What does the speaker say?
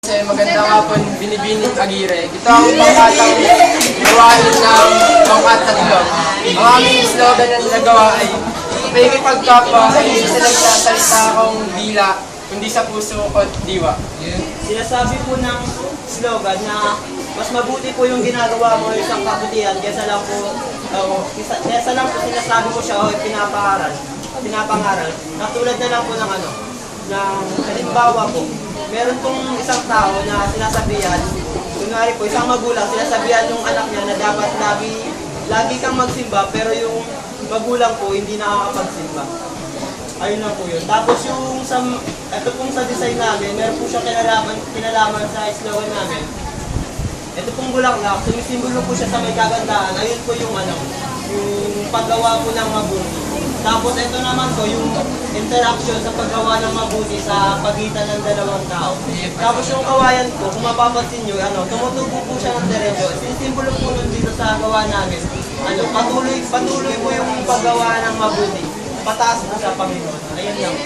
Kasi magandang hapon, Binibining Aguirre. Ito ang pangkatang gawain ng pangkatatlong. Ang aming slogan na nagawa ay pakikipagkapwa ay hindi sa nagsasalita akong dila, kundi sa puso ko't diwa. Sinasabi po ng slogan na mas mabuti po yung ginagawa mo isang kabutihan kesa lang po sinasabi mo siya o pinapangaral. Natulad na lang po ng halimbawa po, meron pong isang tao na sinasabihan, kunwari po, isang magulang, sinasabihan yung anak niya na dapat lagi kang magsimba, pero yung magulang po hindi nakakapagsimba. Ayun lang po yun. Tapos ito pong sa design namin, meron po siya kinalaman sa slogan namin. Ito pong bulaklak, sumisimbolo po siya sa may kagandahan. Ayun po yung paggawa po ng mabuti. Tapos ito naman po yung interaction sa paggawa ng mabuti sa pagitan ng dalawang tao. Tapos yung kawayan po, kung mapapansin nyo, tumutubo po siya ng diretso. Sinisimbolo po nun dito sa gawa namin. Patuloy po yung paggawa ng mabuti. Pataas po sa Panginoon. Ayun lang.